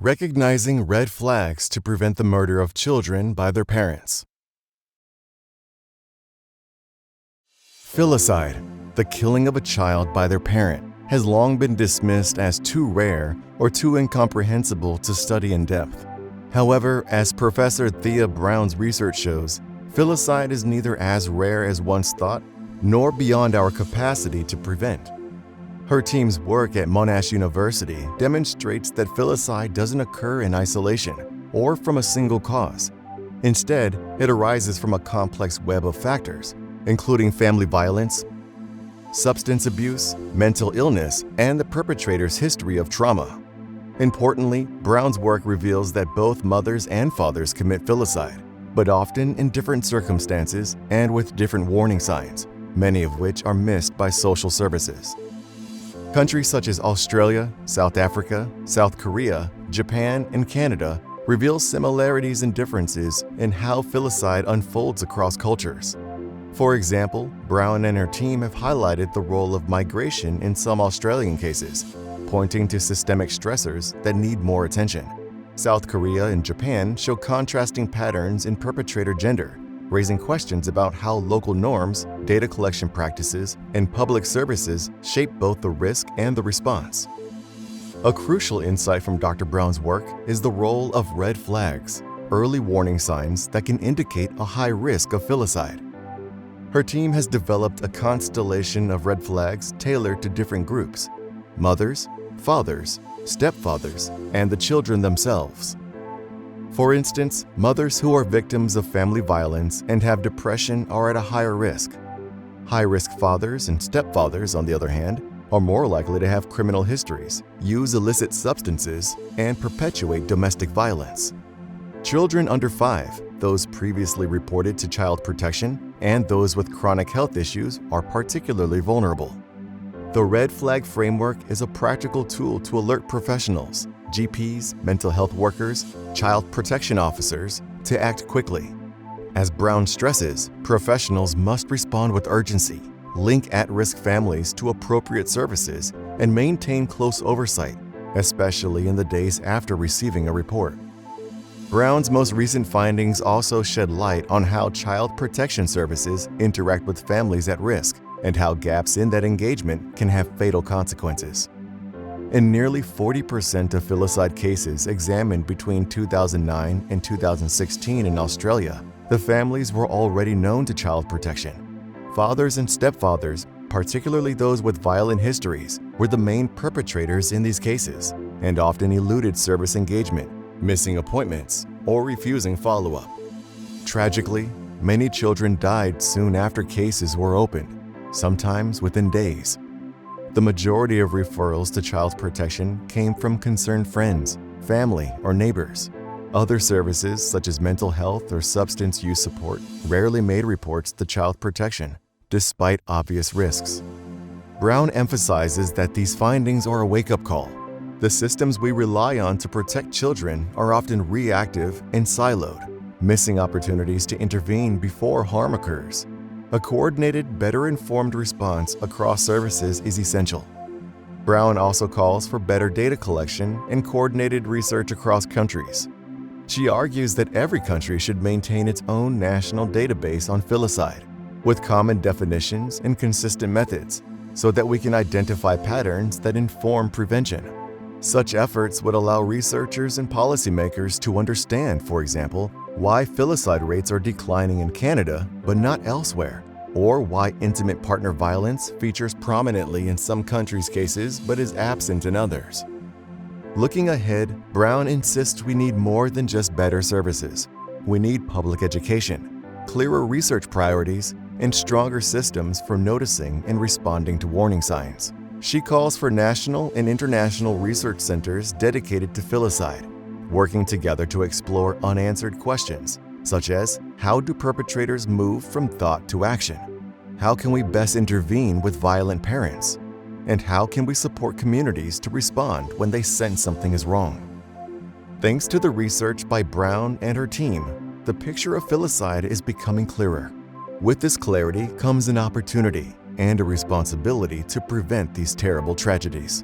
Recognizing red flags to prevent the murder of children by their parents. Filicide, the killing of a child by their parent, has long been dismissed as too rare or too incomprehensible to study in depth. However, as Professor Thea Brown's research shows, filicide is neither as rare as once thought, nor beyond our capacity to prevent. Her team's work at Monash University demonstrates that filicide doesn't occur in isolation or from a single cause. Instead, it arises from a complex web of factors, including family violence, substance abuse, mental illness, and the perpetrator's history of trauma. Importantly, Brown's work reveals that both mothers and fathers commit filicide, but often in different circumstances and with different warning signs, many of which are missed by social services. Countries such as Australia, South Africa, South Korea, Japan, and Canada reveal similarities and differences in how filicide unfolds across cultures. For example, Brown and her team have highlighted the role of migration in some Australian cases, pointing to systemic stressors that need more attention. South Korea and Japan show contrasting patterns in perpetrator gender, raising questions about how local norms, data collection practices, and public services shape both the risk and the response. A crucial insight from Dr. Brown's work is the role of red flags, early warning signs that can indicate a high risk of filicide. Her team has developed a constellation of red flags tailored to different groups: mothers, fathers, stepfathers, and the children themselves. For instance, mothers who are victims of family violence and have depression are at a higher risk. High-risk fathers and stepfathers, on the other hand, are more likely to have criminal histories, use illicit substances, and perpetuate domestic violence. Children under 5, those previously reported to child protection, and those with chronic health issues are particularly vulnerable. The Red Flag Framework is a practical tool to alert professionals, GPs, mental health workers, child protection officers, to act quickly. As Brown stresses, professionals must respond with urgency, link at-risk families to appropriate services, and maintain close oversight, especially in the days after receiving a report. Brown's most recent findings also shed light on how child protection services interact with families at risk and how gaps in that engagement can have fatal consequences. In nearly 40% of filicide cases examined between 2009 and 2016 in Australia, the families were already known to child protection. Fathers and stepfathers, particularly those with violent histories, were the main perpetrators in these cases and often eluded service engagement, missing appointments, or refusing follow-up. Tragically, many children died soon after cases were opened, sometimes within days. The majority of referrals to child protection came from concerned friends, family, or neighbors. Other services, such as mental health or substance use support, rarely made reports to child protection, despite obvious risks. Brown emphasizes that these findings are a wake-up call. The systems we rely on to protect children are often reactive and siloed, missing opportunities to intervene before harm occurs. A coordinated, better-informed response across services is essential. Brown also calls for better data collection and coordinated research across countries. She argues that every country should maintain its own national database on filicide, with common definitions and consistent methods, so that we can identify patterns that inform prevention. Such efforts would allow researchers and policymakers to understand, for example, why filicide rates are declining in Canada but not elsewhere, or why intimate partner violence features prominently in some countries' cases but is absent in others. Looking ahead, Brown insists we need more than just better services. We need public education, clearer research priorities, and stronger systems for noticing and responding to warning signs. She calls for national and international research centers dedicated to filicide, working together to explore unanswered questions, such as how do perpetrators move from thought to action? How can we best intervene with violent parents? And how can we support communities to respond when they sense something is wrong? Thanks to the research by Brown and her team, the picture of filicide is becoming clearer. With this clarity comes an opportunity and a responsibility to prevent these terrible tragedies.